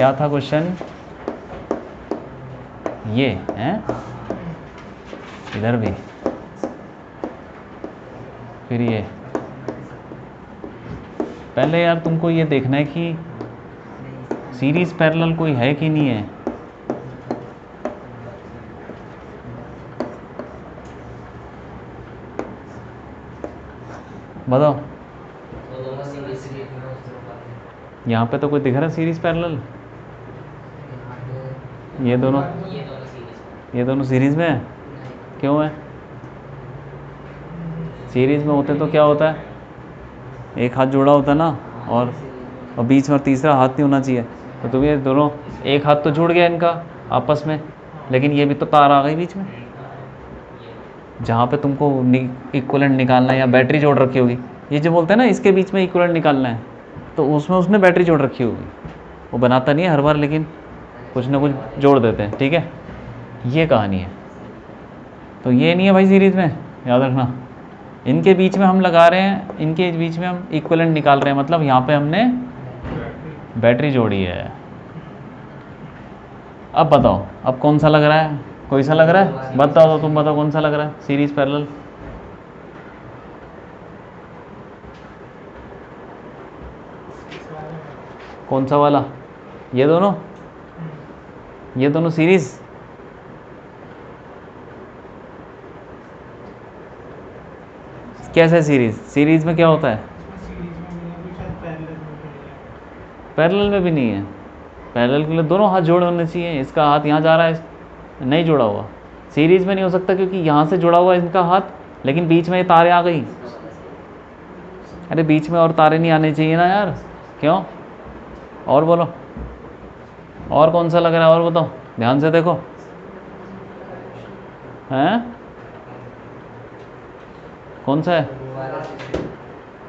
क्या था क्वेश्चन? ये हैं, इधर भी, फिर ये। पहले यार तुमको ये देखना है कि सीरीज पैरेलल कोई है कि नहीं है। बताओ, यहाँ पे तो कोई दिख रहा है सीरीज पैरेलल? ये दोनों सीरीज में है? क्यों है? सीरीज में होते तो क्या होता है, एक हाथ जोड़ा होता है ना, और बीच में तीसरा हाथ नहीं होना चाहिए। तो तुम ये दोनों, एक हाथ तो जुड़ गया इनका आपस में, लेकिन ये भी तो तार आ गई बीच में, जहाँ पे तुमको इक्विवेलेंट निकालना है, या बैटरी जोड़ रखी होगी। ये जो बोलते हैं ना इसके बीच में इक्विवेलेंट निकालना है, तो उसमें उसने बैटरी जोड़ रखी होगी। वो बनाता नहीं है हर बार, लेकिन कुछ ना कुछ जोड़ देते हैं। ठीक है, ये कहानी है। तो ये नहीं है भाई सीरीज़ में, याद रखना। इनके बीच में हम लगा रहे हैं, इनके बीच में हम इक्विवेलेंट निकाल रहे हैं, मतलब यहाँ पे हमने बैटरी जोड़ी है। अब बताओ, अब कौन सा लग रहा है? कोई सा लग रहा है? बताओ, तुम बताओ कौन सा लग रहा है सीरीज पैरेलल? कौन सा वाला? ये दोनों सीरीज? कैसे सीरीज? सीरीज में क्या होता है? पैरेलल में भी नहीं है। पैरेलल के लिए दोनों हाथ जोड़े होने चाहिए। इसका हाथ यहाँ जा रहा है, नहीं जुड़ा हुआ। सीरीज में नहीं हो सकता क्योंकि यहाँ से जुड़ा हुआ है इनका हाथ, लेकिन बीच में ये तारे आ गई। अरे बीच में और तारे नहीं आने चाहिए ना यार, क्यों? और बोलो, और कौन सा लग रहा है? और बताओ, ध्यान से देखो। हैं, कौन सा है?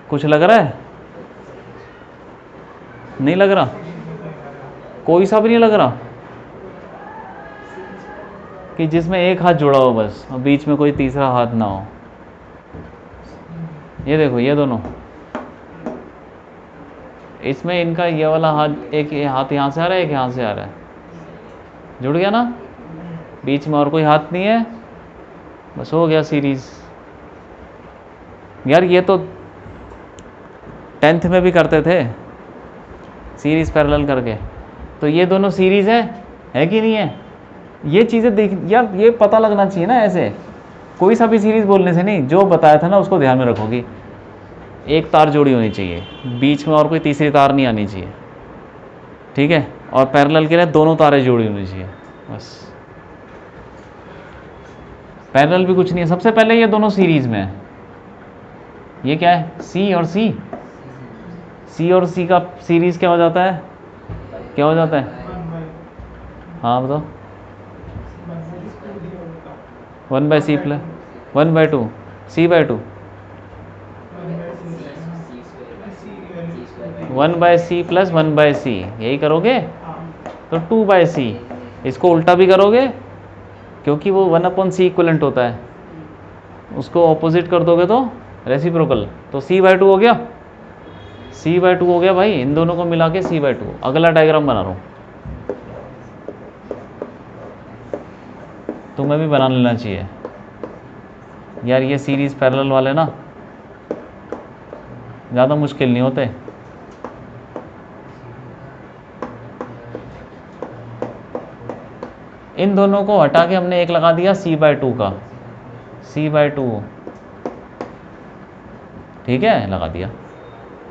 कुछ लग रहा है? नहीं लग रहा, कोई सा भी नहीं लग रहा कि जिसमें एक हाथ जुड़ा हो बस, और बीच में कोई तीसरा हाथ ना हो। ये देखो, ये दोनों, इसमें इनका ये वाला हाथ, एक हाथ यहाँ से आ रहा है, एक यहाँ से आ रहा है, जुड़ गया ना, बीच में और कोई हाथ नहीं है, बस हो गया सीरीज। यार ये तो 10th में भी करते थे सीरीज पैरेलल करके। तो ये दोनों सीरीज है कि नहीं है? ये चीज़ें देख यार, ये पता लगना चाहिए ना। ऐसे कोई सा भी सीरीज बोलने से नहीं, जो बताया था ना उसको ध्यान में रखोगी। एक तार जोड़ी होनी चाहिए, बीच में और कोई तीसरी तार नहीं आनी चाहिए। ठीक है, और पैरेलल के लिए दोनों तारें जोड़ी होनी चाहिए बस। पैरेलल भी कुछ नहीं है। सबसे पहले ये दोनों सीरीज में है। ये क्या है? सी और सी। सी और सी का सीरीज क्या हो जाता है? क्या हो जाता है? हाँ बताओ। 1/c plus 1/2 c/2 1/c plus 1/c, यही करोगे तो 2/c। इसको उल्टा भी करोगे क्योंकि वो 1/c इक्विवेलेंट होता है, उसको ऑपोजिट कर दोगे तो रेसिप्रोकल, तो c/2 हो गया। c/2 हो गया भाई, इन दोनों को मिला के c/2। अगला डायग्राम बना रहा हूँ, तुम्हें भी बना लेना चाहिए यार। ये सीरीज पैरेलल वाले ना ज़्यादा मुश्किल नहीं होते। इन दोनों को हटा के हमने एक लगा दिया c/2 का, c/2। ठीक है, लगा दिया।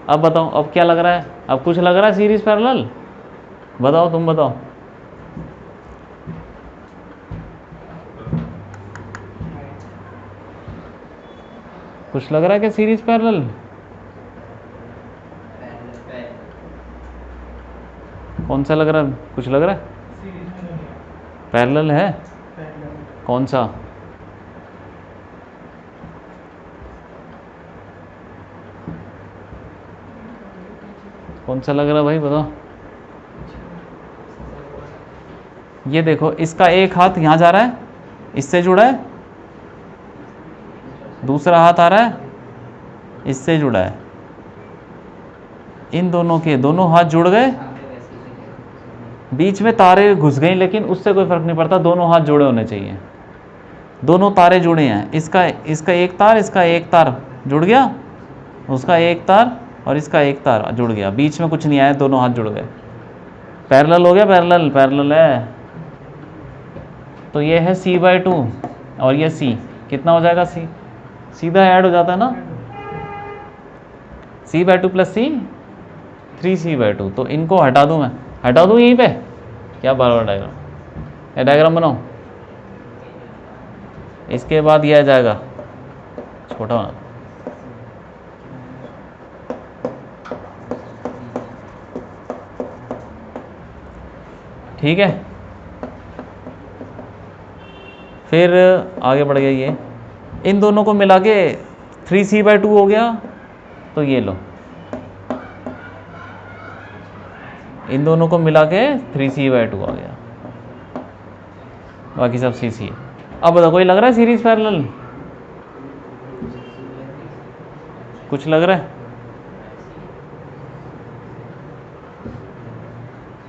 अब बताओ, अब क्या लग रहा है? अब कुछ लग रहा है सीरीज पैरेलल? बताओ, तुम बताओ। कुछ लग रहा है क्या सीरीज पैरेलल? कौन सा लग रहा है? कुछ लग रहा है? पैरेलल है? कौन सा? कौन सा लग रहा है भाई, बताओ। ये देखो, इसका एक हाथ यहाँ जा रहा है, इससे जुड़ा है, दूसरा हाथ आ रहा है, इससे जुड़ा है। इन दोनों के दोनों हाथ जुड़ गए, बीच में तारे घुस गई लेकिन उससे कोई फ़र्क नहीं पड़ता, दोनों हाथ जुड़े होने चाहिए। दोनों तारे जुड़े हैं, इसका इसका एक तार, इसका एक तार जुड़ गया, उसका एक तार और इसका एक तार जुड़ गया, बीच में कुछ नहीं आया, दोनों हाथ जुड़ गए, पैरेलल हो गया, पैरेलल पैरेलल है। तो ये है C/2 और ये C, कितना हो जाएगा C, सीधा ऐड हो जाता है ना, C/2 प्लस C 3C/2। तो इनको हटा दूँ, मैं हटा दूँ यहीं पे, क्या बराबर डायग्राम, ये डायग्राम बनाओ, इसके बाद ये आ जाएगा छोटा होना, ठीक है। फिर आगे बढ़ गया, ये इन दोनों को मिला के 3C/2 हो गया, तो ये लो, इन दोनों को मिला के 3C/2 आ गया, बाकी सब CC है। अब बताओ कोई लग रहा है सीरीज पैरेलल, कुछ लग रहा है,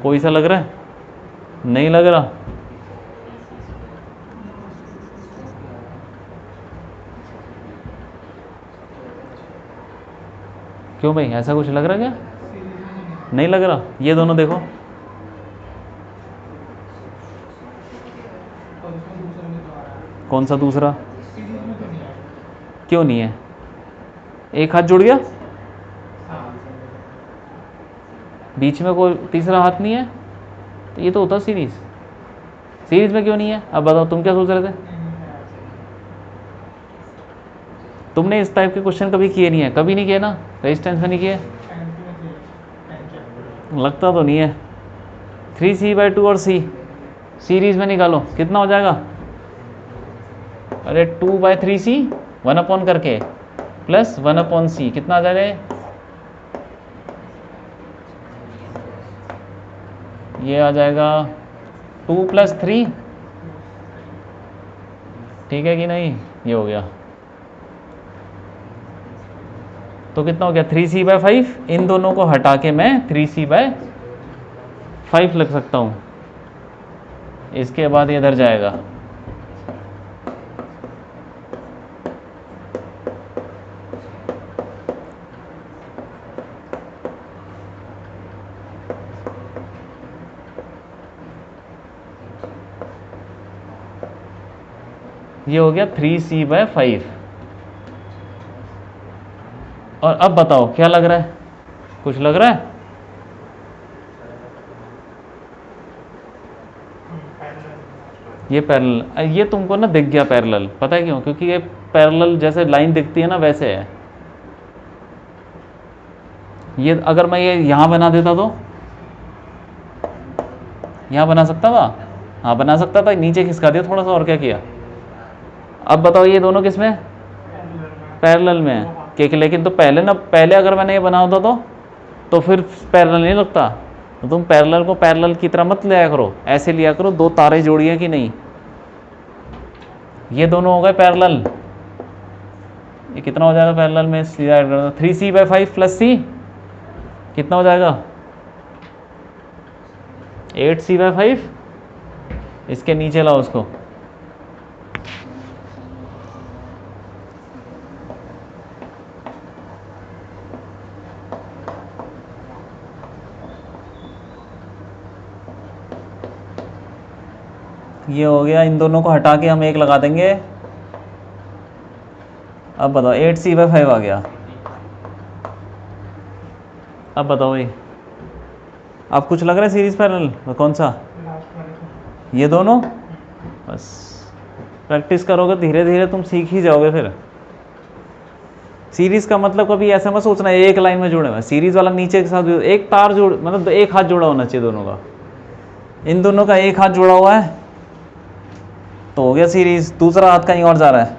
कोई सा लग रहा है, नहीं लग रहा, क्यों भाई, ऐसा कुछ लग रहा है क्या, नहीं लग रहा, ये दोनों देखो, कौन सा दूसरा, क्यों नहीं है, एक हाथ जुड़ गया, बीच में कोई तीसरा हाथ नहीं है, तो ये तो होता सीरीज, सीरीज में क्यों नहीं है, अब बताओ तुम क्या सोच रहे थे, तुमने इस टाइप के क्वेश्चन कभी किए नहीं है, कभी नहीं किए ना, रेजिस्टेंस में नहीं किए, लगता तो नहीं है। 3C/2 और C सीरीज में निकालो, कितना हो जाएगा, अरे 2/3C 1 करके प्लस 1/C, कितना आ जाएगा, ये आ जाएगा 2 + 3, ठीक है कि नहीं, ये हो गया, तो कितना हो गया 3C/5, इन दोनों को हटा के मैं 3C/5 लिख सकता हूँ, इसके बाद ये इधर जाएगा, ये हो गया 3C/5। और अब बताओ क्या लग रहा है, कुछ लग रहा है, ये पैरेलल, ये तुमको ना दिख गया पैरेलल, पता है क्यों, क्योंकि ये पैरेलल जैसे लाइन दिखती है ना वैसे है, ये अगर मैं ये यहाँ बना देता तो, यहाँ बना सकता था, हाँ बना सकता था, नीचे खिसका दिया थोड़ा सा, और क्या किया। अब बताओ ये दोनों किस में, पैरेलल में है, क्योंकि लेकिन तो पहले ना, पहले अगर मैंने ये बना होता तो फिर पैरेलल नहीं लगता, तो तुम पैरेलल को पैरेलल की तरह मत लिया करो, ऐसे लिया करो, दो तारे जोड़ी है कि नहीं, ये दोनों हो गए पैरेलल, ये कितना हो जाएगा पैरेलल में, सीधा ऐड कर दो, 3C/5 प्लस C कितना हो जाएगा 8C/5, इसके नीचे लाओ उसको, ये हो गया, इन दोनों को हटा के हम एक लगा देंगे, अब बताओ 8C/5 आ गया, अब बताओ भाई, अब कुछ लग रहा है सीरीज पैरेलल, कौन सा, ये दोनों, बस प्रैक्टिस करोगे धीरे धीरे तुम सीख ही जाओगे। फिर सीरीज का मतलब कभी ऐसा मत सोचना एक लाइन में जुड़े हुए, सीरीज वाला नीचे के साथ एक तार जुड़, मतलब एक हाथ जुड़ा होना चाहिए दोनों का, इन दोनों का एक हाथ जुड़ा हुआ है तो हो गया सीरीज, दूसरा हाथ कहीं और जा रहा है,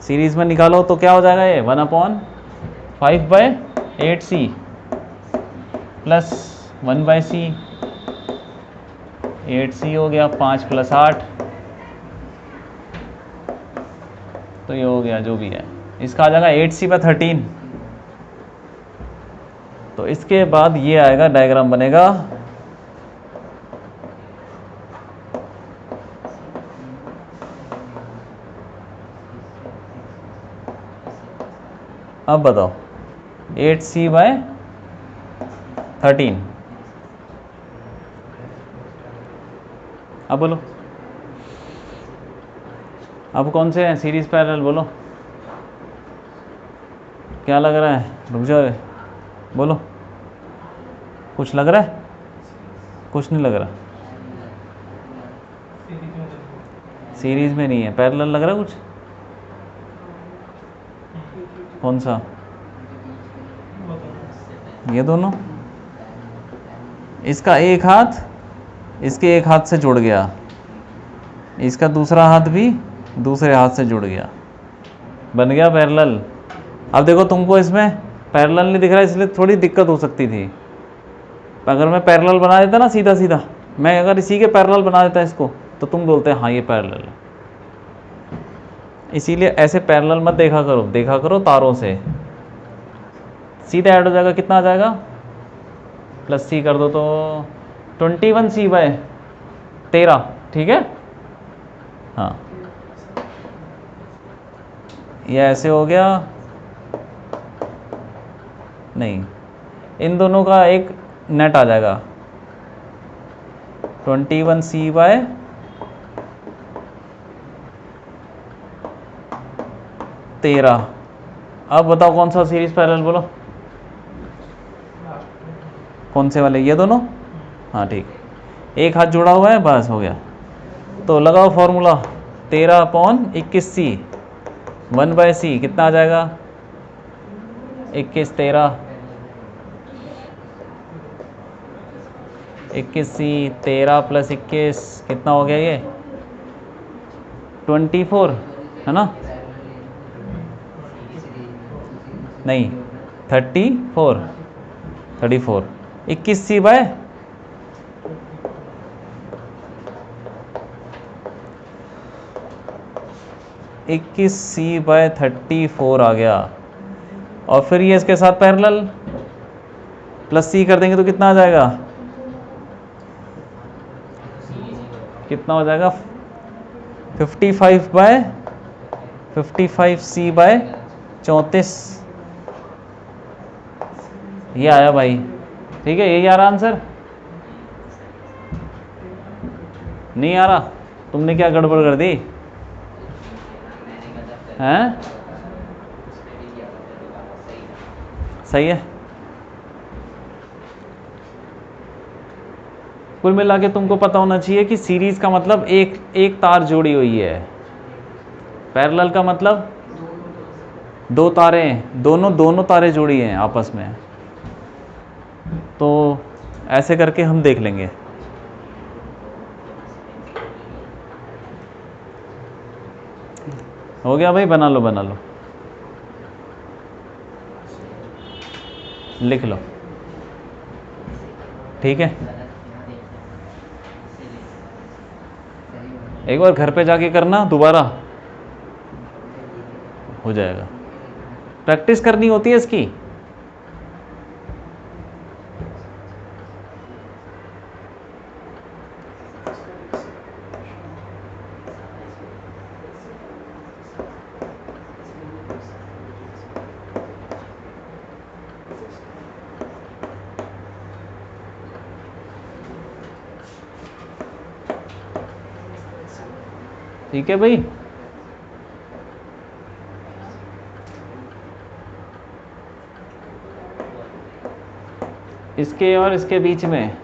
सीरीज में निकालो तो क्या हो जाएगा, ये 1/5/8C प्लस 1/C, 8C हो गया, 5 + 8, तो ये हो गया जो भी है, इसका आ जाएगा 8C/13, तो इसके बाद ये आएगा, डायग्राम बनेगा। अब बताओ 8c/13, अब बोलो अब कौन से हैं सीरीज पैरेलल, बोलो क्या लग रहा है, रुक जाओ बोलो, कुछ लग रहा है, कुछ नहीं लग रहा, सीरीज में नहीं है, पैरेलल लग रहा है कुछ, कौन सा, ये दोनों, इसका एक हाथ इसके एक हाथ से जुड़ गया, इसका दूसरा हाथ भी दूसरे हाथ से जुड़ गया, बन गया पैरेलल। अब देखो तुमको इसमें पैरेलल नहीं दिख रहा, इसलिए थोड़ी दिक्कत हो सकती थी। अगर मैं पैरेलल बना देता ना सीधा सीधा, मैं अगर इसी के पैरेलल बना देता इसको, तो तुम बोलते हाँ ये पैरेलल है। इसीलिए ऐसे पैरेलल मत देखा करो तारों से, सीधा ऐड हो जाएगा, कितना आ जाएगा, प्लस सी कर दो तो 21c/13, ठीक है। हाँ ये ऐसे हो गया, नहीं इन दोनों का एक नेट आ जाएगा 21c/13। अब बताओ कौन सा सीरीज पैरेलल, बोलो कौन से वाले, ये दोनों, हाँ ठीक, एक हाथ जुड़ा हुआ है, बस हो गया। तो लगाओ फॉर्मूला, 13/21c 1/c कितना आ जाएगा, 21 13, 21c 13 + 21 कितना हो गया, ये 24 है ना, नहीं 34 21c/, 21c/34 आ गया। और फिर ये इसके साथ पैरेलल, प्लस सी कर देंगे तो कितना आ जाएगा, कितना हो जाएगा 55/55c/34, ये आया भाई, ठीक है, यही आ रहा आंसर, नहीं आ रहा, तुमने क्या गड़बड़ कर दी हैं, सही है। कुल मिला के तुमको पता होना चाहिए कि सीरीज का मतलब एक तार जोड़ी हुई है, पैरेलल का मतलब दो तारें, दोनों तारें जोड़ी हैं आपस में। तो ऐसे करके हम देख लेंगे। हो गया भाई, बना लो लिख लो, ठीक है। एक बार घर पे जाके करना, दोबारा हो जाएगा, प्रैक्टिस करनी होती है इसकी। ठीक है भाई, इसके और इसके बीच में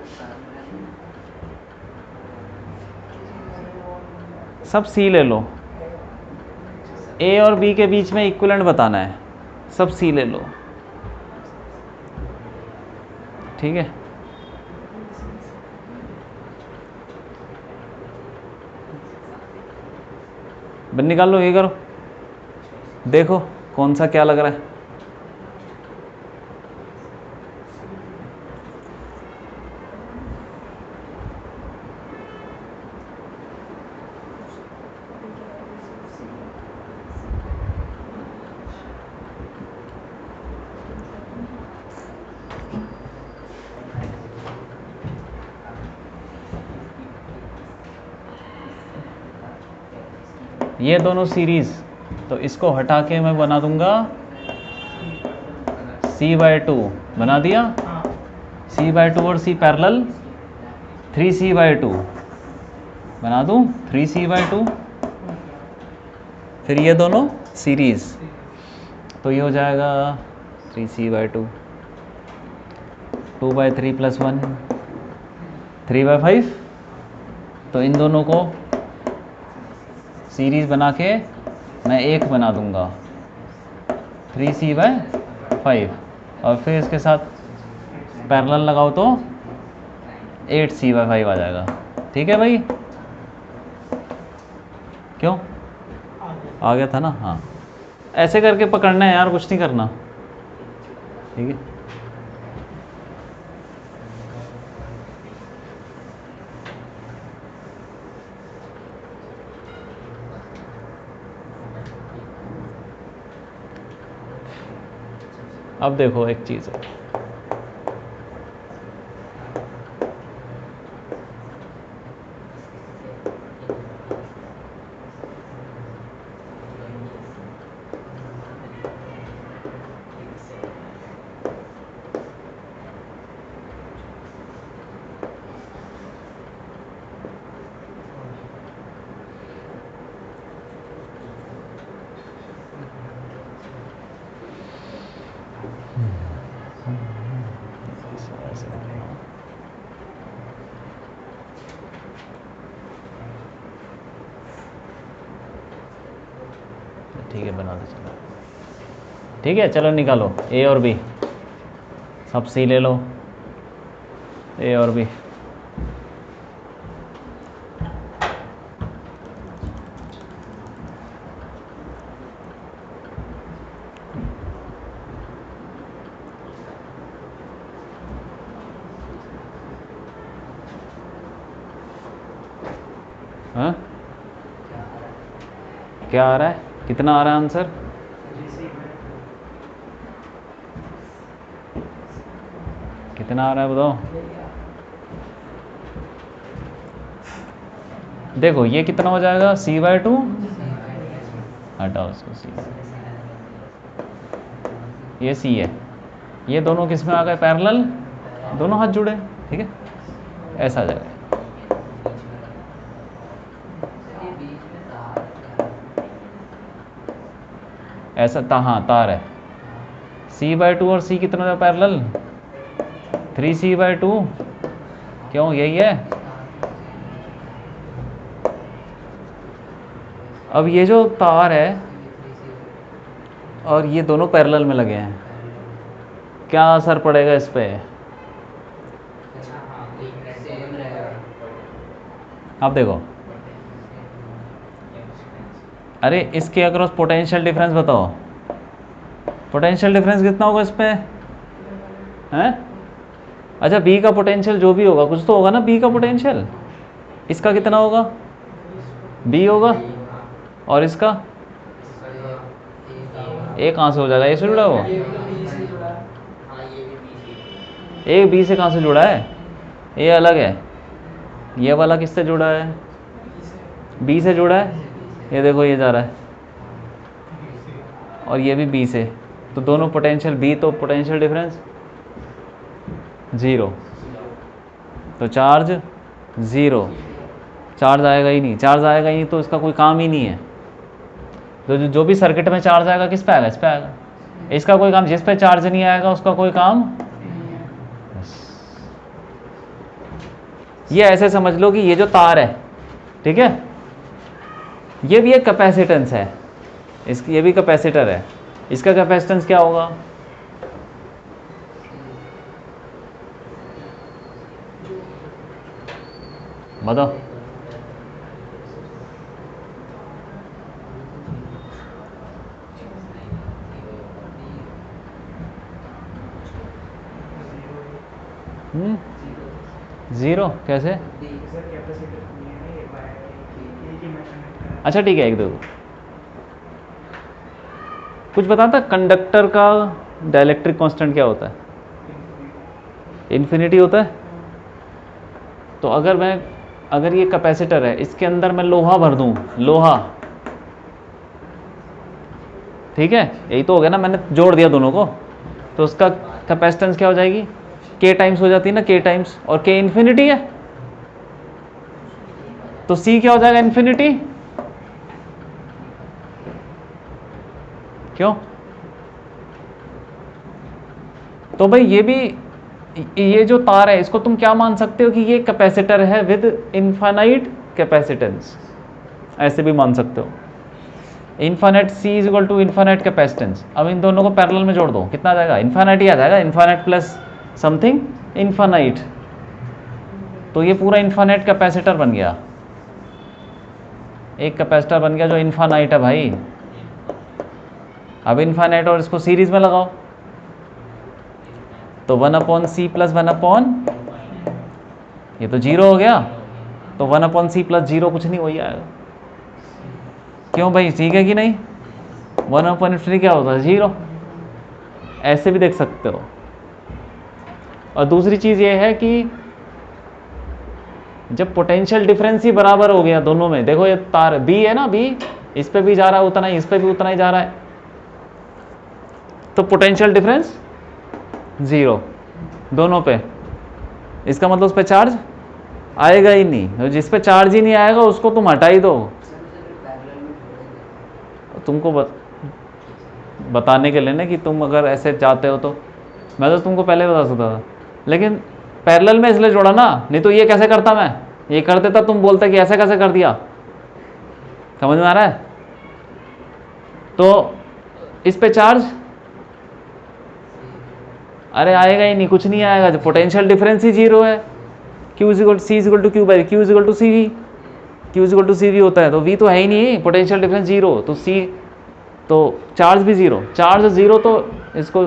सब सी ले लो, ए और बी के बीच में इक्विवेलेंट बताना है, सब सी ले लो, ठीक है। बन निकाल लो, ये करो, देखो कौन सा क्या लग रहा है। ये दोनों सीरीज़, तो इसको हटा के मैं बना दूंगा C/2, बना दिया। C/2 और C पैरेलल 3C/2 बना दूं, 3C/2। फिर ये दोनों सीरीज़, तो ये हो जाएगा 3C/2, 2/3 + 1 3/5। तो इन दोनों को सीरीज़ बना के मैं एक बना दूंगा 3C/5, और फिर इसके साथ पैरेलल लगाओ तो 8C/5 आ जाएगा। ठीक है भाई, क्यों आ गया था ना? हाँ, ऐसे करके पकड़ना है यार, कुछ नहीं करना। ठीक है, अब देखो एक चीज़ है, ठीक है बना दो चलो। ठीक है चलो निकालो A और B, सब C ले लो, A और B। हाँ क्या आ रहा है, कितना आ रहा है आंसर? कितना आ रहा है बताओ? देखो ये कितना हो जाएगा, C/2, हटाओ इसको, C, ये C है, ये दोनों किस में आ गए, पैरेलल, दोनों हाथ जुड़े। ठीक है, ऐसा आ जाएगा। ऐसा हाँ तार है, C/2 और C कितना है पैरेलल, 3C/2, क्यों यही है। अब ये जो तार है और ये दोनों पैरेलल में लगे हैं, क्या असर पड़ेगा इस पे? अब देखो, अरे इसके अक्रॉस पोटेंशियल डिफरेंस बताओ, पोटेंशियल डिफरेंस कितना होगा इस पे हैं? अच्छा B का पोटेंशियल जो भी होगा, कुछ तो होगा ना B का पोटेंशियल, इसका कितना होगा, B होगा, और इसका A कहाँ से हो जाएगा, A से जुड़ा हुआ, A B से कहाँ से जुड़ा है, A अलग है, ये वाला किससे जुड़ा है, B से जुड़ा है, ये देखो ये जा रहा है, और ये भी B से, तो दोनों पोटेंशियल B, तो पोटेंशियल डिफरेंस 0, तो चार्ज 0, चार्ज आएगा ही नहीं, चार्ज आएगा ही नहीं तो इसका कोई काम ही नहीं है। तो जो भी सर्किट में चार्ज आएगा किस पे आएगा, इस पे आएगा, इसका कोई काम, जिस पे चार्ज नहीं आएगा उसका कोई काम। ये ऐसे समझ लो कि ये जो तार है, ठीक है, ये भी एक कैपेसिटेंस है, इसकी ये भी कैपेसिटर है, इसका कैपेसिटेंस क्या होगा, बताओ? ज़ीरो कैसे? अच्छा ठीक है, एक दो कुछ बताता, कंडक्टर का डाइलेक्ट्रिक कांस्टेंट क्या होता है, इन्फिनिटी होता है। तो अगर ये कैपेसिटर है, इसके अंदर मैं लोहा भर दूं, लोहा, ठीक है, यही तो हो गया ना, मैंने जोड़ दिया दोनों को, तो उसका कैपेसिटेंस क्या हो जाएगी, के टाइम्स हो जाती है ना, के टाइम्स, और के इन्फिनिटी है, तो सी क्या हो जाएगा, इन्फिनिटी। क्यों? तो भाई ये भी, ये जो तार है इसको तुम क्या मान सकते हो कि ये कैपेसिटर है विद इनफाइनाइट कैपेसिटेंस, ऐसे भी मान सकते हो। Infinite C is equal to infinite capacitance. अब इन दोनों को पैरेलल में जोड़ दो, कितना आ जाएगा, इनफाइनाइट ही आ जाएगा, इनफाइनाइट प्लस समथिंग इनफाइनाइट, तो ये पूरा इनफाइनाइट कैपेसिटर बन गया, एक कैपेसिटर बन गया जो इनफाइनाइट है भाई। अब इनफाइनाइट और इसको सीरीज में लगाओ, तो 1/c प्लस 1/, ये तो 0 हो गया, तो 1/c प्लस 0 कुछ नहीं, वही आएगा। क्यों भाई, ठीक है कि नहीं, 1/3 क्या होता है, 0, ऐसे भी देख सकते हो। और दूसरी चीज़ ये है कि जब पोटेंशियल डिफरेंस ही बराबर हो गया दोनों में, देखो ये तार बी है ना, बी इस पे भी जा रहा है उतना ही, इस पे भी उतना ही जा रहा है, तो पोटेंशियल डिफरेंस 0 दोनों पे, इसका मतलब उस पर चार्ज आएगा ही नहीं, जिस पे चार्ज ही नहीं आएगा उसको तुम हटा ही दो। तुमको बताने के लिए ना कि तुम अगर ऐसे चाहते हो तो मैं तो तुमको पहले बता सकता था, लेकिन पैरेलल में इसलिए जोड़ा ना, नहीं तो ये कैसे करता, मैं ये कर देता, तुम बोलते कि ऐसे कैसे कर दिया, समझ में आ रहा है। तो इस पे चार्ज अरे आएगा ही नहीं, कुछ नहीं आएगा, जब पोटेंशियल डिफरेंस ही 0 है। Q is equal to C is equal to Q by Q is equal to CV, Q is equal to CV होता है, तो V तो है ही नहीं, पोटेंशियल डिफरेंस 0, तो C, तो चार्ज भी 0, चार्ज 0, तो इसको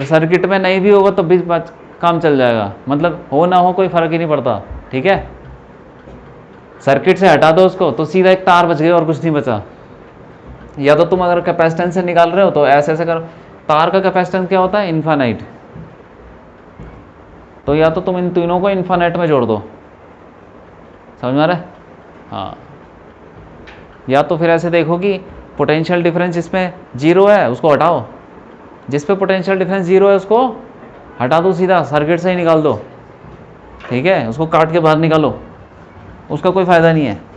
सर्किट में नहीं भी होगा तो भी काम चल जाएगा, मतलब हो ना हो कोई फर्क ही नहीं पड़ता, ठीक है। सर्किट से हटा दो उसको तो सीधा एक तार बच गई और कुछ नहीं बचा। या तो तुम अगर कैपेसिटेंस से निकाल रहे हो तो ऐसे ऐसे करो, तार का कैपेसिटेंस क्या होता है, इनफाइनाइट, तो या तो तुम इन तीनों को इनफाइनाइट में जोड़ दो, समझ में आ रहा है। हाँ, या तो फिर ऐसे देखो कि पोटेंशियल डिफरेंस इसमें 0 है उसको हटाओ, जिस पे पोटेंशियल डिफरेंस 0 है उसको हटा दो, सीधा सर्किट से ही निकाल दो, ठीक है, उसको काट के बाहर निकालो, उसका कोई फ़ायदा नहीं है।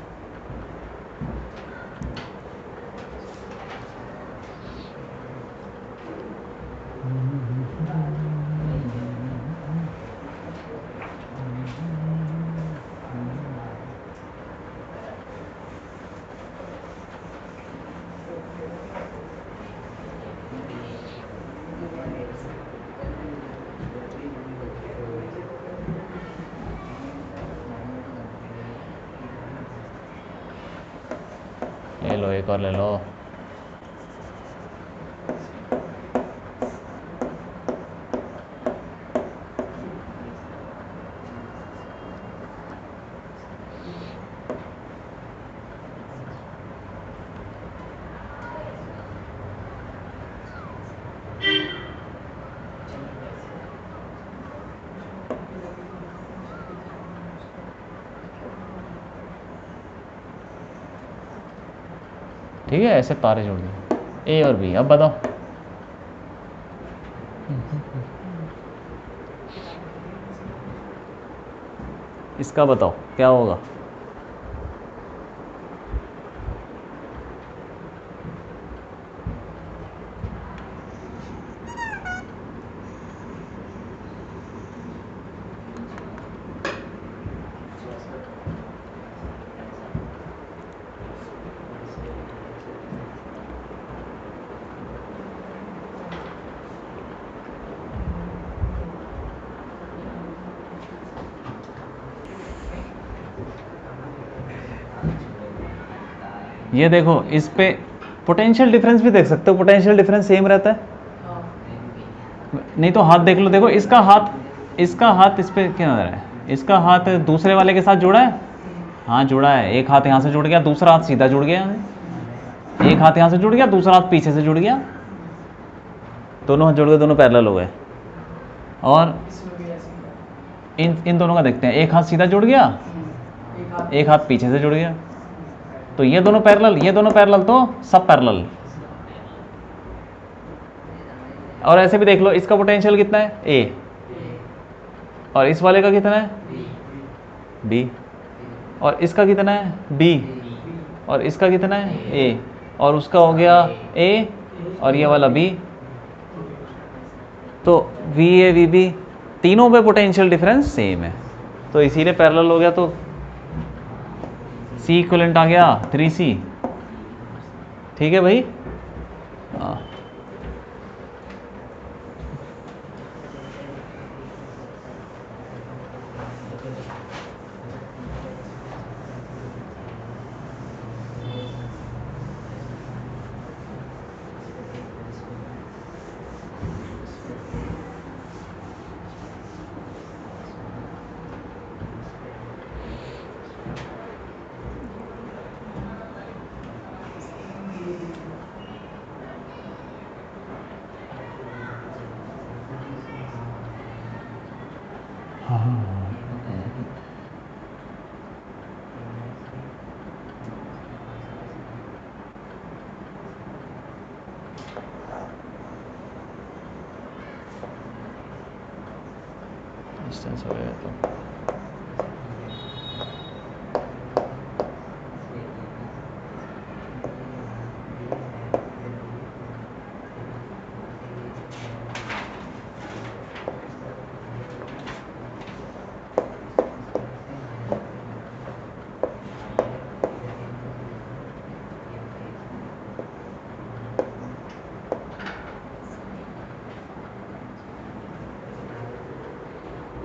ले लो, एक और ले लो। ठीक है, ऐसे तारे जोड़ दिए ए और बी। अब बताओ, इसका बताओ क्या होगा। ये देखो, इस पे पोटेंशियल डिफरेंस भी देख सकते हो, पोटेंशियल डिफरेंस सेम रहता है, नहीं तो हाथ देख लो, देखो इसका हाथ इस पे क्या नजर है, इसका हाथ दूसरे वाले के साथ जुड़ा है, हाँ जुड़ा है, एक हाथ यहाँ से जुड़ गया, दूसरा हाथ सीधा जुड़ गया, एक हाथ यहाँ से जुड़ गया, दूसरा हाथ पीछे से जुड़ गया, दोनों हाथ जुड़ गए, दोनों पैरेलल हो गए। और इन दोनों का देखते हैं, एक हाथ सीधा जुड़ गया, एक हाथ पीछे से जुड़ गया, तो ये दोनों पैरेलल, ये दोनों पैरेलल, तो सब पैरेलल, और ऐसे भी देख लो, इसका पोटेंशियल कितना है ए, और इस वाले का कितना है बी, और इसका कितना है बी, और इसका कितना है ए, और उसका हो गया ए और ये वाला बी। तो वी ए वी बी तीनों में पोटेंशियल डिफरेंस सेम है, तो इसीलिए पैरेलल हो गया। तो सी इक्विवेलेंट आ गया 3C। ठीक है भाई। हाँ डिस्टेंस हो गया तो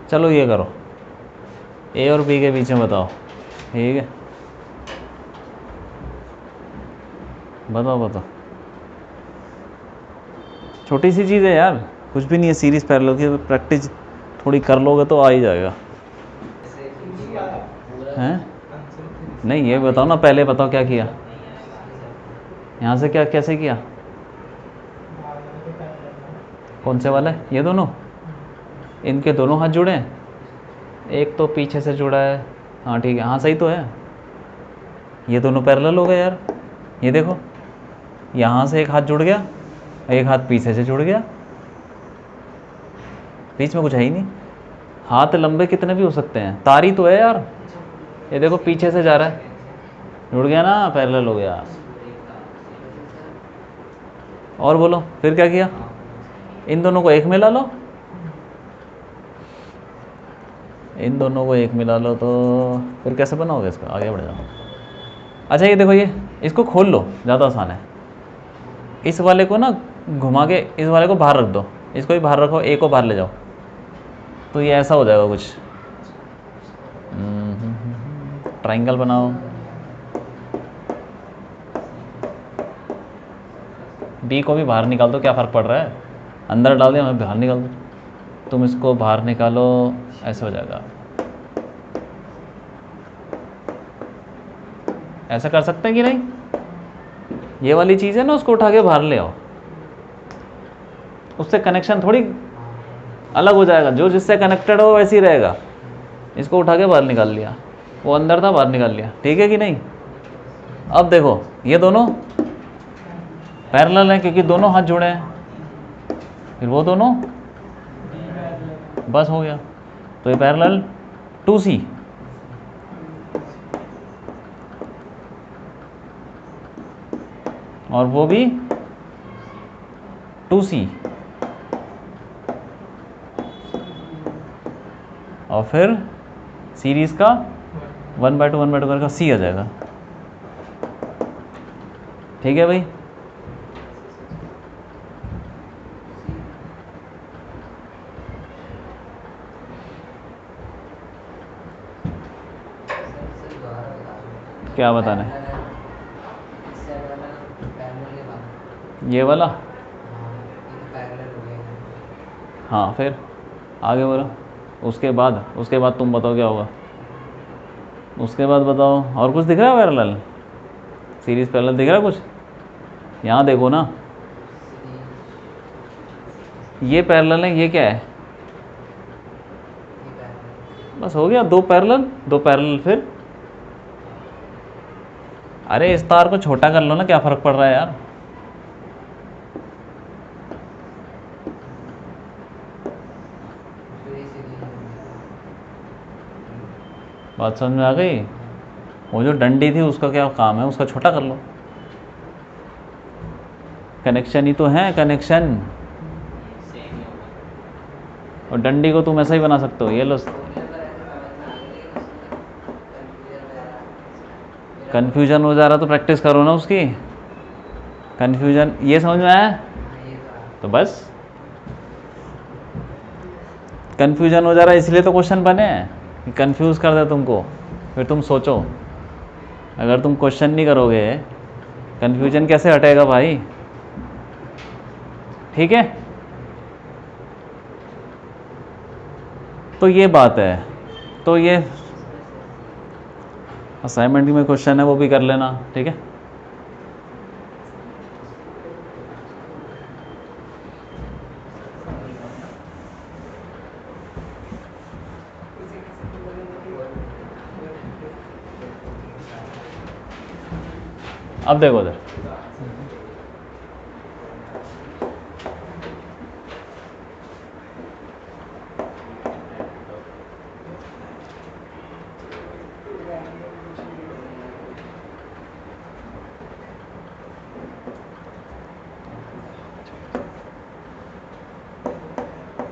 चलो ये करो, ए और बी के बीच में बताओ। ठीक है, बताओ बताओ। छोटी सी चीज़ है यार, कुछ भी नहीं है, सीरीज पैरेलल की प्रैक्टिस थोड़ी कर लोगे तो आ ही जाएगा। हैं? नहीं, ये बताओ ना, पहले बताओ क्या किया, यहाँ से क्या कैसे किया, कौन से वाला है, ये दोनों, इनके दोनों हाथ जुड़े हैं, एक तो पीछे से जुड़ा है। हाँ ठीक है, हाँ सही तो है, ये दोनों पैरेलल हो गए यार। ये देखो, यहाँ से एक हाथ जुड़ गया, एक हाथ पीछे से जुड़ गया, बीच में कुछ है ही नहीं। हाथ लंबे कितने भी हो सकते हैं, तार ही तो है यार। ये देखो पीछे से जा रहा है, जुड़ गया ना, पैरेलल हो गया। और बोलो फिर क्या किया, इन दोनों को एक मिला लो, इन दोनों को एक मिला लो, तो फिर कैसे बनाओगे इसका, आगे बढ़ जाओ। अच्छा ये देखो, ये इसको खोल लो, ज़्यादा आसान है। इस वाले को ना घुमा के इस वाले को बाहर रख दो, इसको भी बाहर रखो, ए को बाहर ले जाओ, तो ये ऐसा हो जाएगा कुछ। ट्राइंगल बनाओ, बी को भी बाहर निकाल दो, क्या फ़र्क पड़ रहा है, अंदर डाल दिया, हमें बाहर निकाल दो, तुम इसको बाहर निकालो, ऐसे हो जाएगा। ऐसा कर सकते हैं कि नहीं, ये वाली चीज़ है ना, उसको उठा के बाहर ले आओ, उससे कनेक्शन थोड़ी अलग हो जाएगा, जो जिससे कनेक्टेड हो वैसे ही रहेगा। इसको उठा के बाहर निकाल लिया, वो अंदर था बाहर निकाल लिया, ठीक है कि नहीं। अब देखो ये दोनों पैरेलल हैं क्योंकि दोनों हाथ जुड़े हैं, फिर वो दोनों, बस हो गया। तो ये पैरेलल 2C, और वो भी 2C, और फिर सीरीज का 1/2 1/2 करके C आ जाएगा। ठीक है भाई, क्या बताना है, ये वाला, हाँ फिर आगे बोलो, उसके बाद तुम बताओ क्या होगा, उसके बाद बताओ। और कुछ दिख रहा है पैरेलल, सीरीज पैरेलल दिख रहा है कुछ, यहाँ देखो ना, ये पैरेलल है, ये क्या है, बस हो गया, दो पैरेलल फिर। अरे इस तार को छोटा कर लो ना, क्या फ़र्क पड़ रहा है यार। बात समझ में आ गई? वो जो डंडी थी उसका क्या काम है, उसका छोटा कर लो। कनेक्शन ही तो है, कनेक्शन। और डंडी को तुम ऐसा ही बना सकते हो, ये लो। कन्फ्यूजन हो जा रहा तो प्रैक्टिस करो ना उसकी। कन्फ्यूजन ये समझ में आया? तो बस कन्फ्यूजन हो जा रहा है इसलिए तो क्वेश्चन बने हैं कि कन्फ्यूज़ कर दे तुमको, फिर तुम सोचो। अगर तुम क्वेश्चन नहीं करोगे कन्फ्यूजन कैसे हटेगा भाई? ठीक है, तो ये बात है। तो ये असाइनमेंट में क्वेश्चन है, वो भी कर लेना, ठीक है। अब देखो उधर,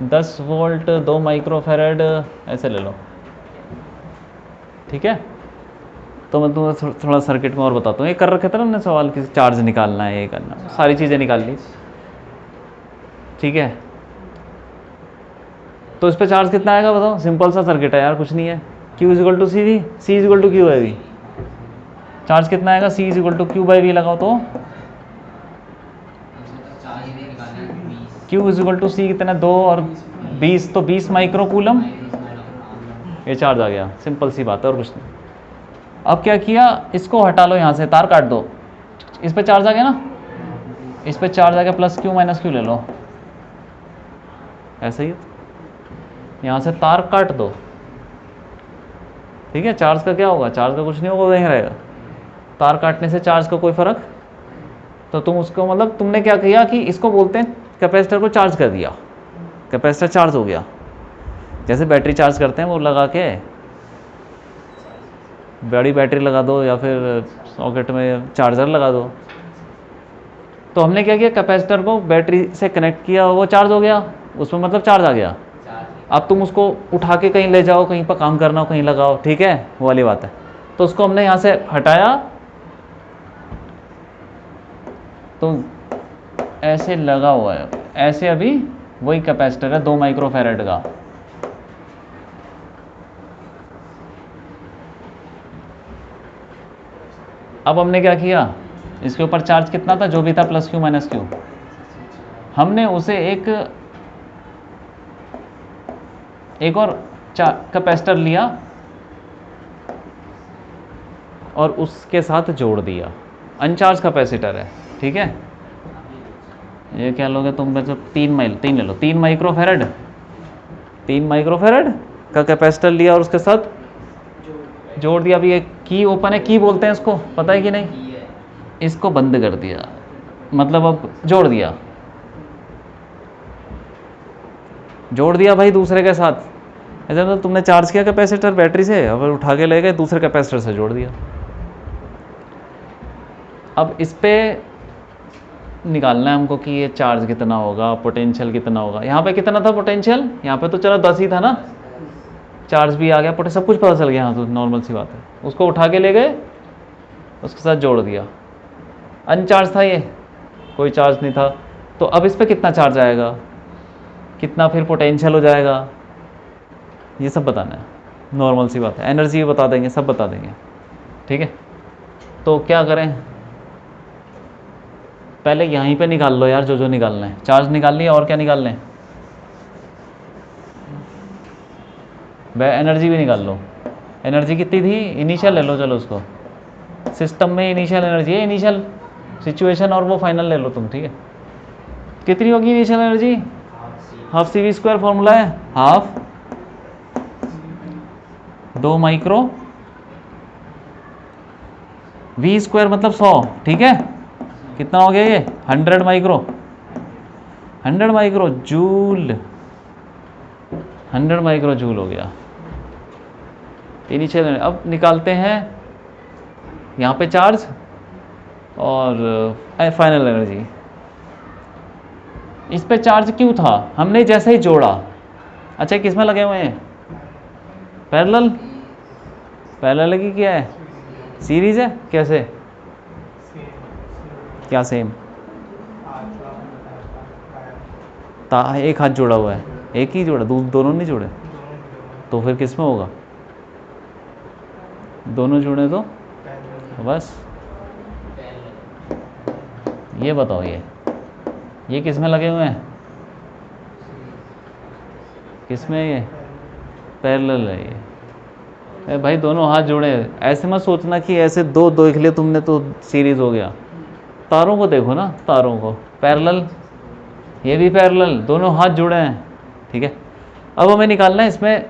दस वोल्ट 2 माइक्रोफेरेड ऐसे ले लो, ठीक है। तो मैं तुम्हें थोड़ा सर्किट में और बताता हूँ। ये कर रखे थे ना हमने सवाल कि चार्ज निकालना है, ये करना, सारी चीज़ें निकाल ली, ठीक है। तो इस पे चार्ज कितना आएगा बताओ? सिंपल सा सर्किट है यार, कुछ नहीं है। Q is equal to C V, C is equal to Q by V. Charge कितना आएगा? C is equal to Q by V लगाओ तो Q इजिकल टू सी कितना, 2 और 20, तो 20 माइक्रो कूलम ये चार्ज आ गया। सिंपल सी बात है और कुछ नहीं। अब क्या किया, इसको हटा लो यहाँ से, तार काट दो। इस पे चार्ज आ गया ना, इस पे चार्ज आ गया, प्लस क्यू माइनस क्यू ले लो, ऐसे ही। यहाँ से तार काट दो, ठीक है। चार्ज का क्या होगा? चार्ज का कुछ नहीं होगा, वहीं रहेगा। तार काटने से चार्ज का कोई फर्क, तो तुम उसको मतलब तुमने क्या किया कि इसको बोलते हैं कैपेसिटर को चार्ज कर दिया, कैपेसिटर चार्ज हो गया। जैसे बैटरी चार्ज करते हैं वो लगा के, बड़ी बैटरी लगा दो या फिर सॉकेट में चार्जर लगा दो। तो हमने क्या किया, कैपेसिटर को बैटरी से कनेक्ट किया, वो चार्ज हो गया, उसमें मतलब चार्ज आ गया। अब तुम उसको उठा के कहीं ले जाओ, कहीं पर काम करना हो कहीं लगाओ, ठीक है, वो वाली बात है। तो उसको हमने यहाँ से हटाया, तो ऐसे लगा हुआ है, ऐसे अभी वही कैपेसिटर है 2 माइक्रोफेरेड का। अब हमने क्या किया, इसके ऊपर चार्ज कितना था, जो भी था, प्लस क्यू माइनस क्यू। हमने उसे एक और कैपेसिटर लिया और उसके साथ जोड़ दिया। अनचार्ज कैपेसिटर है, ठीक है। ये क्या लोगे तुम, जब 3 ले लो, 3 माइक्रोफेरेड, 3 माइक्रोफेरेड का कैपेसिटर लिया और उसके साथ जोड़ दिया। अभी एक की ओपन है, की बोलते हैं इसको, पता है कि नहीं? इसको बंद कर दिया, मतलब अब जोड़ दिया, जोड़ दिया भाई दूसरे के साथ। ऐसा तो तुमने चार्ज किया कैपेसिटर बैटरी से, अब उठा के ले गए दूसरे कैपेसिटर से जोड़ दिया। अब इस पे निकालना है हमको कि ये चार्ज कितना होगा, पोटेंशियल कितना होगा। यहाँ पे कितना था पोटेंशियल? यहाँ पे तो चलो 10 ही था ना, चार्ज भी आ गया, पोटेंशियल सब कुछ पता चल गया। यहाँ तो नॉर्मल सी बात है। उसको उठा के ले गए, उसके साथ जोड़ दिया। अनचार्ज था ये, कोई चार्ज नहीं था। तो अब इस पर कितना चार्ज आएगा, कितना फिर पोटेंशियल हो जाएगा, ये सब बताना है। नॉर्मल सी बात है, एनर्जी भी बता देंगे, सब बता देंगे, ठीक है। तो क्या करें, पहले यहीं पे निकाल लो यार, जो जो निकालना है। चार्ज निकाल लिया, और क्या निकाल लें? वह एनर्जी भी निकाल लो। एनर्जी कितनी थी इनिशियल, ले लो चलो उसको। सिस्टम में इनिशियल एनर्जी है, इनिशियल सिचुएशन, और वो फाइनल ले लो तुम, ठीक है। कितनी होगी initial energy? Half C V square formula है, हाफ 2 माइक्रो वी स्क्वायर मतलब 100, ठीक है। कितना हो गया ये? 100 micro, 100 micro joule, 100 micro joule हो गया। Initial energy. अब निकालते हैं यहाँ पे चार्ज और फाइनल एनर्जी। इस पे चार्ज क्यों था, हमने जैसे ही जोड़ा। अच्छा किस में लगे हुए हैं, पैरेलल, पैरेलल की क्या है, सीरीज है, कैसे, क्या सेम, एक हाथ जोड़ा हुआ है, एक ही जोड़ा, दोनों नहीं जोड़े, तो फिर किस में होगा, दोनों जुड़े तो बस। ये बताओ, ये किस में लगे हुए हैं, किस में, ये पैरेलल है ये। भाई दोनों हाथ जुड़े हैं, ऐसे मत सोचना कि ऐसे दो देख लिए तुमने तो सीरीज हो गया। तारों को देखो ना, तारों को, पैरेलल, ये भी पैरेलल, दोनों हाथ जुड़े हैं, ठीक है। अब हमें निकालना है इसमें,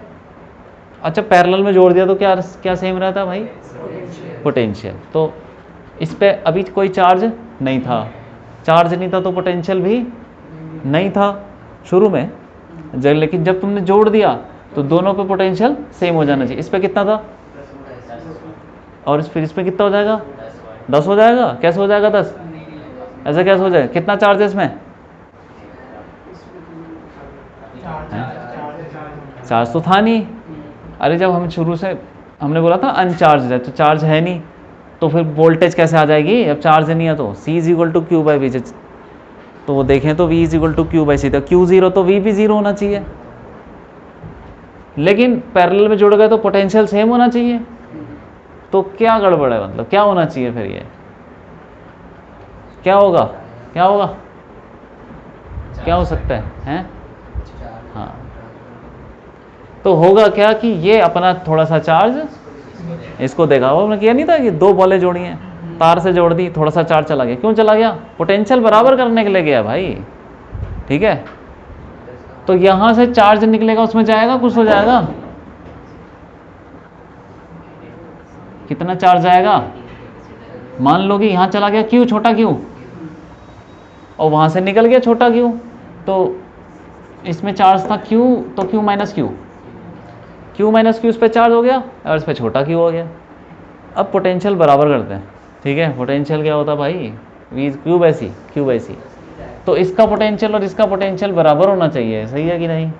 अच्छा पैरेलल में जोड़ दिया तो क्या क्या सेम रहता है भाई, पोटेंशियल। तो इस पे अभी कोई चार्ज नहीं था, चार्ज नहीं था तो पोटेंशियल भी नहीं था शुरू में, लेकिन जब तुमने जोड़ दिया तो दोनों पे पोटेंशियल सेम हो जाना चाहिए। इस पे कितना था, और फिर इस पे कितना हो जाएगा, 10 हो जाएगा। कैसे हो जाएगा 10, ऐसा कैसे हो जाएगा, कितना चार्ज है इसमें, चार्ज तो था नहीं। अरे जब हम शुरू से हमने बोला था अनचार्ज है, तो चार्ज है नहीं, तो फिर वोल्टेज कैसे आ जाएगी, अब चार्ज नहीं है तो। C is equal to Q by V, तो वो देखें तो V is equal to Q by C, तो Q जीरो तो V भी जीरो होना चाहिए। लेकिन पैरेलल में जुड़ गए तो पोटेंशियल सेम होना चाहिए, तो क्या गड़बड़ है, मतलब क्या होना चाहिए फिर, ये क्या होगा, क्या होगा, क्या हो सकता है, हैं? हाँ, तो होगा क्या कि ये अपना थोड़ा सा चार्ज, इसको देखा वो हमने किया नहीं था कि दो बॉलें जोड़ी हैं, तार से जोड़ दी, थोड़ा सा चार्ज चला गया, क्यों चला गया, पोटेंशियल बराबर करने के लिए गया भाई, ठीक है। तो यहां से चार्ज निकलेगा, उसमें जाएगा, कुछ हो जाएगा, कितना चार्ज आएगा, मान लो कि यहां चला गया क्यू, छोटा क्यू, और वहां से निकल गया छोटा क्यू, तो इसमें चार्ज था क्यू, तो Q minus Q, Q minus Q इस पर चार्ज हो गया और इस पर छोटा क्यू हो गया। अब पोटेंशियल बराबर करते हैं, ठीक है। पोटेंशियल क्या होता है भाई, V Q by C, Q by C. तो इसका पोटेंशियल और इसका पोटेंशियल बराबर होना चाहिए, सही है कि नहीं।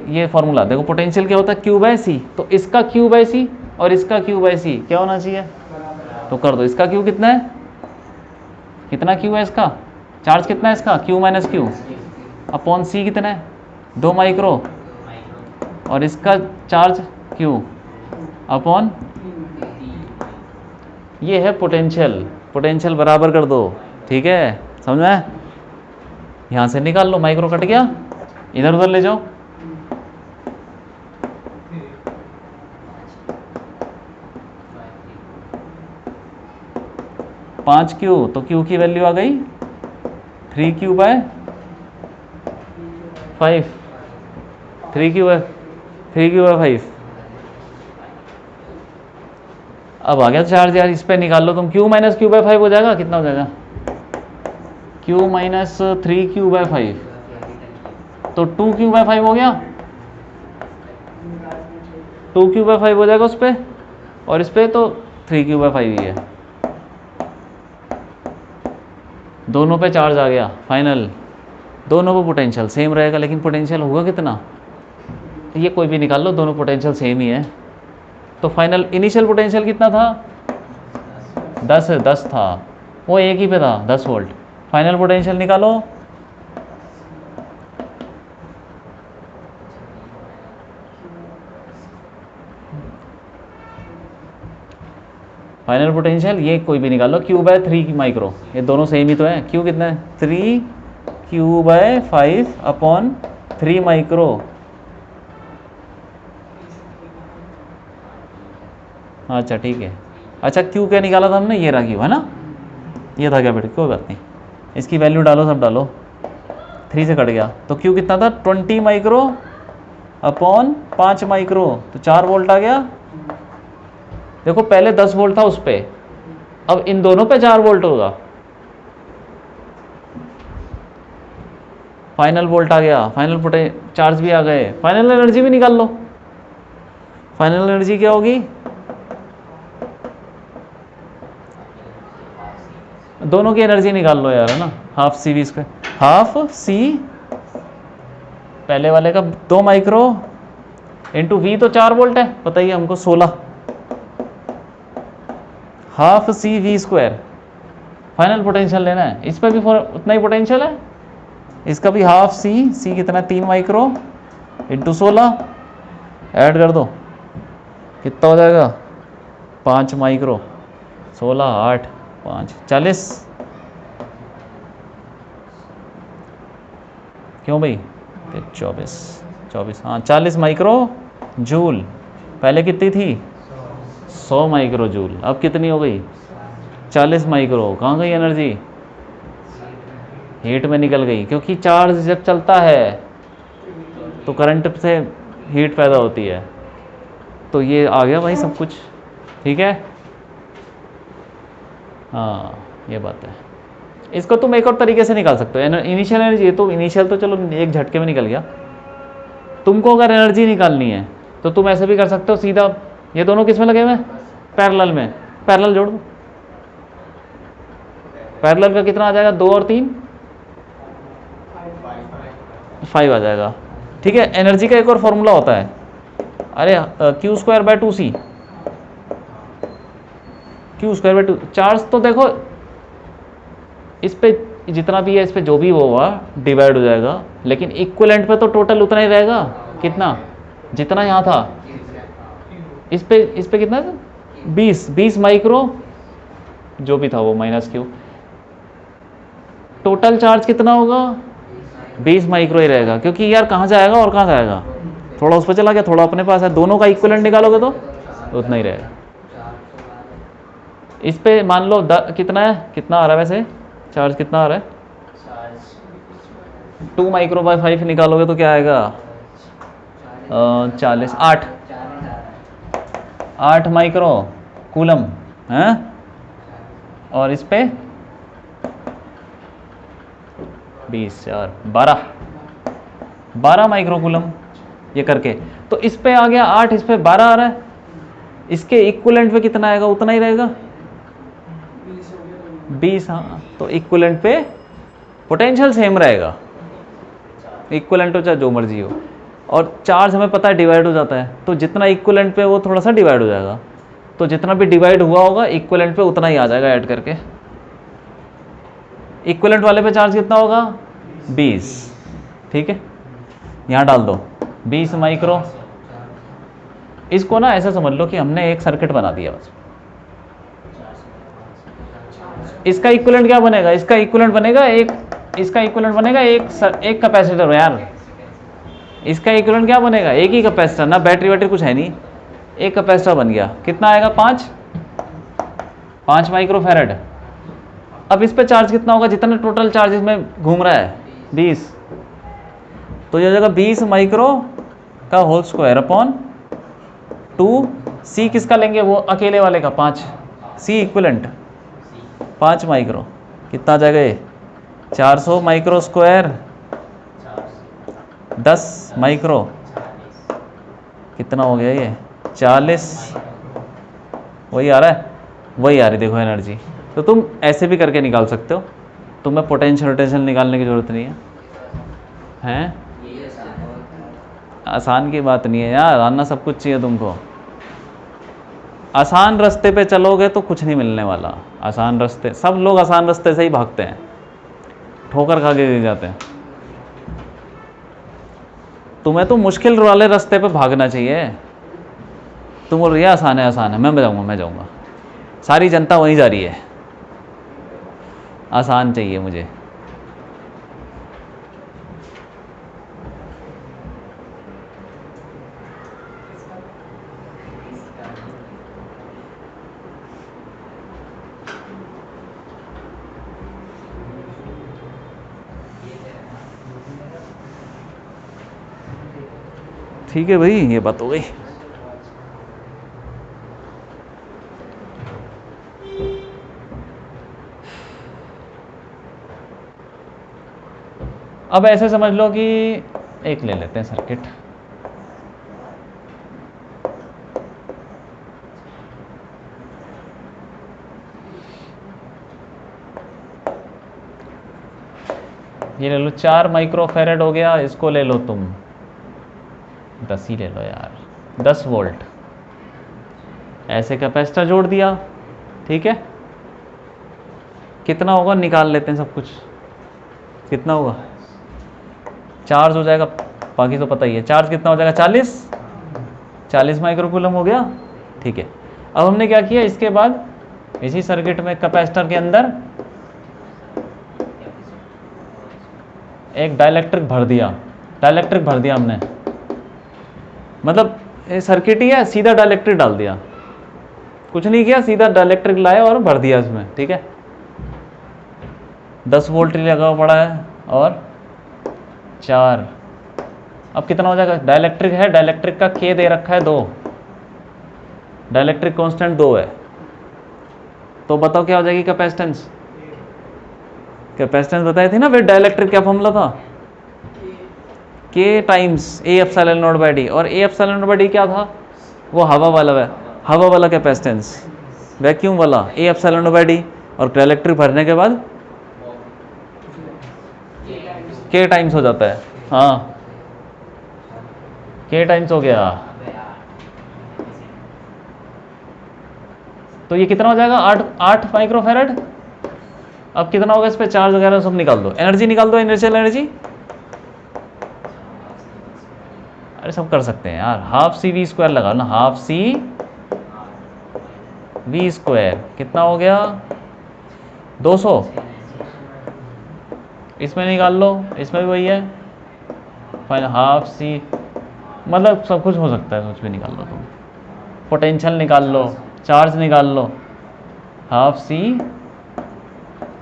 ये फॉर्मूला देखो, पोटेंशियल क्या होता है, क्यू बाई सी, तो इसका क्यू बाई सी और इसका क्यू बाई सी क्या होना चाहिए, तो कर दो। इसका क्यू कितना है, कितना क्यू है इसका, चार्ज कितना है इसका, क्यू माइनस क्यू अपॉन सी कितना है, 2 माइक्रो, और इसका चार्ज क्यू अपॉन, ये है पोटेंशियल। पोटेंशियल बराबर कर दो, ठीक है, समझ में। यहां से निकाल लो, माइक्रो कट गया, इधर उधर ले जाओ, पांच क्यू, तो क्यू की वैल्यू आ गई 3Q बाय 5, 3Q बाय 5। अब आ गया चार्ज यार, इस पे निकाल लो तुम, Q माइनस क्यू बाय 5 हो जाएगा, कितना हो जाएगा, Q माइनस 3Q बाय 5, तो 2Q बाय 5 हो गया, 2Q बाय 5 हो जाएगा उस पे, और इस पे तो 3Q बाय 5 ही है, दोनों पे चार्ज आ गया फाइनल, दोनों पे पोटेंशियल सेम रहेगा, लेकिन पोटेंशियल होगा कितना, ये कोई भी निकाल लो, दोनों पोटेंशियल सेम ही है। तो फाइनल इनिशियल पोटेंशियल कितना था, 10 था, वो एक ही पे था, 10 वोल्ट। फाइनल पोटेंशियल निकालो, फाइनल पोटेंशियल ये कोई भी निकालो, Q बाय 3 माइक्रो, ये दोनों सेम ही तो है। Q कितना है, 3Q बाय 5 अपॉन 3 माइक्रो, अच्छा ठीक है। अच्छा Q क्या निकाला था हमने, ये रहा Q है ना, ये था क्या बेटे, कोई बात नहीं, इसकी वैल्यू डालो, सब डालो, 3 से कट गया, तो Q कितना था, 20 माइक्रो अपॉन 5 माइक्रो, तो 4 वोल्ट आ गया। देखो पहले 10 वोल्ट था उस पर, अब इन दोनों पे 4 वोल्ट होगा, फाइनल वोल्ट आ गया, फाइनल चार्ज भी आ गए, फाइनल एनर्जी भी निकाल लो। फाइनल एनर्जी क्या होगी? दोनों की एनर्जी निकाल लो यार, है ना, half C V square, half C पहले वाले का 2 माइक्रो इंटू वी तो 4 वोल्ट है, बताइए हमको 16, half C V square final potential लेना है। इस पर भी उतना ही पोटेंशियल है, इसका भी हाफ सी कितना 3 माइक्रो इंटू 16, ऐड कर दो कितना हो जाएगा 5 माइक्रो, 16 8 5 40, क्यों भाई 24 हाँ 40 माइक्रो जूल, पहले कितनी थी 100 माइक्रो जूल, अब कितनी हो गई 40 माइक्रो। कहाँ गई एनर्जी? हीट में निकल गई, क्योंकि चार्ज जब चलता है तो करंट से हीट पैदा होती है। तो ये आ गया भाई सब कुछ, ठीक है। हाँ ये बात है। इसको तुम एक और तरीके से निकाल सकते हो, इनिशियल एनर्जी, तो इनिशियल तो चलो एक झटके में निकल गया। तुमको अगर एनर्जी निकालनी है तो तुम ऐसे भी कर सकते हो सीधा, ये दोनों किस में लगे हुए हैं पैरेलल में, पैरेलल जोड़ दो, पैरेलल का कितना आ जाएगा 2 और 3 5 आ जाएगा, ठीक है। एनर्जी का एक और फॉर्मूला होता है, अरे Q square by 2c, Q square by 2, charge तो देखो इस पे जितना भी है, इस पे जो भी होगा डिवाइड हो जाएगा, लेकिन इक्विवेलेंट पे तो टोटल उतना ही रहेगा, कितना जितना यहाँ था। इस पे कितना था 20 माइक्रो जो भी था वो माइनस क्यू, टोटल चार्ज कितना होगा 20 माइक्रो ही रहेगा, क्योंकि यार कहाँ जाएगा और कहाँ जाएगा, थोड़ा उस पर चला गया थोड़ा अपने पास है, दोनों का इक्विवेलेंट निकालोगे तो उतना ही रहेगा। इस पे मान लो कितना है, कितना आ रहा है वैसे चार्ज, कितना आ रहा है 2 माइक्रो बाय 5 निकालोगे तो क्या आएगा 40 8 माइक्रो कूलम है, और इस पे 20 और 12 माइक्रो कूलम ये करके, तो इस पे आ गया 8, इस पे 12 आ रहा है, इसके इक्विवेलेंट पे कितना आएगा उतना ही रहेगा 20। हाँ तो इक्विवेलेंट पे पोटेंशियल सेम रहेगा, इक्विवेलेंट हो चाहे जो मर्जी हो, और चार्ज हमें पता है डिवाइड हो जाता है, तो जितना इक्विवेलेंट पे वो थोड़ा सा डिवाइड हो जाएगा, तो जितना भी डिवाइड हुआ होगा इक्विवेलेंट पे उतना ही आ जाएगा ऐड करके। इक्विवेलेंट वाले पे चार्ज कितना होगा 20, ठीक है, यहाँ डाल दो 20 माइक्रो। इसको ना ऐसा समझ लो कि हमने एक सर्किट बना दिया बस, इसका इक्विवेलेंट क्या बनेगा, इसका इक्विवेलेंट बनेगा एक, इसका इक्विवेलेंट बनेगा एक कैपेसिटर यार, इसका इक्विवेलेंट क्या बनेगा एक ही कैपेसिटर, ना बैटरी वैटरी कुछ है नहीं, एक कैपेसिटर बन गया, कितना आएगा 5 माइक्रो फैराड। अब इस पे चार्ज कितना होगा, जितना टोटल चार्ज इसमें घूम रहा है 20, तो ये जगह 20 माइक्रो का होल स्क्वायर अपॉन 2, सी किसका लेंगे वो अकेले वाले का 5, सी इक्विवेलेंट 5 माइक्रो, कितना आ जाएगा ये 400 माइक्रो स्क्वायर 10 माइक्रो, कितना हो गया ये 40, वही आ रहा है, वही आ रही देखो एनर्जी। तो तुम ऐसे भी करके निकाल सकते हो, तुम्हें पोटेंशियल निकालने की ज़रूरत नहीं है, हैं आसान की बात नहीं है यार, आना सब कुछ चाहिए तुमको। आसान रास्ते पे चलोगे तो कुछ नहीं मिलने वाला, आसान रास्ते, सब लोग आसान रास्ते से ही भागते हैं, ठोकर खा के गिर जाते हैं। तुम्हें तो मुश्किल वाले रास्ते पे भागना चाहिए। तुम बोल रही है आसान है, मैं जाऊँगा, सारी जनता वहीं जा रही है, आसान चाहिए मुझे। ठीक है भाई, ये बात हो गई। अब ऐसे समझ लो कि एक ले लेते हैं सर्किट, ये ले लो 4 माइक्रोफेरेड हो गया, इसको ले लो तुम 10 ही ले लो यार, 10 वोल्ट। ऐसे कैपेसिटर जोड़ दिया, ठीक है। कितना होगा निकाल लेते हैं सब कुछ, कितना होगा, चार्ज हो जाएगा, बाकी तो पता ही है, चार्ज कितना हो जाएगा 40 माइक्रोकूलम हो गया, ठीक है। अब हमने क्या किया, इसके बाद इसी सर्किट में कैपेसिटर के अंदर एक डाइलेक्ट्रिक भर दिया, डाइलेक्ट्रिक भर दिया हमने, मतलब ये सर्किट ही है, सीधा डाइलेक्ट्रिक डाल दिया, कुछ नहीं किया, सीधा डाइलेक्ट्रिक लाया और भर दिया इसमें, ठीक है। 10 वोल्ट लगा हुआ पड़ा है और 4, अब कितना हो जाएगा, डाइलेक्ट्रिक है, डाइलेक्ट्रिक का के दे रखा है 2, डाइलेक्ट्रिक कांस्टेंट 2 है, तो बताओ क्या हो जाएगी कैपेसिटेंस, कैपेसिटेंस बताई थी ना फिर, डाइलेक्ट्रिक क्या फॉर्मूला था, K times A epsilon not by D, और A epsilon not by D क्या था, वो हवा वाला है, हवा वाला कैपेसिटेंस, वैक्यूम वाला ए एप्सिलॉन नॉट बाई डी, और डाइलेक्ट्रिक भरने के बाद के टाइम्स हो जाता है, हाँ के टाइम्स हो गया, तो ये कितना हो जाएगा 8 माइक्रोफेरेड। अब कितना होगा इस पे, चार्ज वगैरह सब निकाल दो, एनर्जी निकाल दो, इनर्शियल एनर्जी, अरे सब कर सकते हैं यार, हाफ सी वी स्क्वायर लगाओ ना, हाफ सी वी स्क्वायर कितना हो गया 200, इसमें निकाल लो, इसमें भी वही है, फाइनल हाफ सी, मतलब सब कुछ हो सकता है, कुछ भी निकाल लो तुम, पोटेंशियल निकाल लो, चार्ज निकाल लो, half C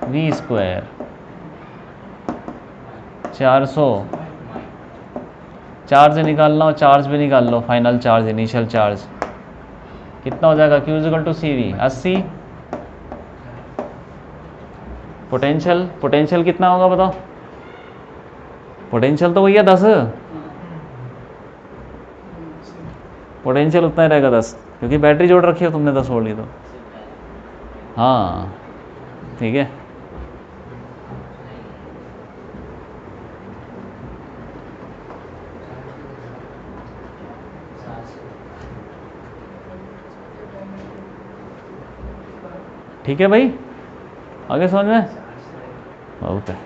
V square 400, charge निकालना हो, चार्ज भी निकाल लो, फाइनल चार्ज, इनिशियल चार्ज कितना हो जाएगा, Q equal to C V 80, potential, potential कितना होगा बताओ, पोटेंशियल तो वही है 10, पोटेंशियल उतना ही रहेगा 10, क्योंकि बैटरी जोड़ रखी है तुमने 10 वोल्ट की, तो हाँ ठीक है। ठीक है भाई, आगे समझ में बहुत है।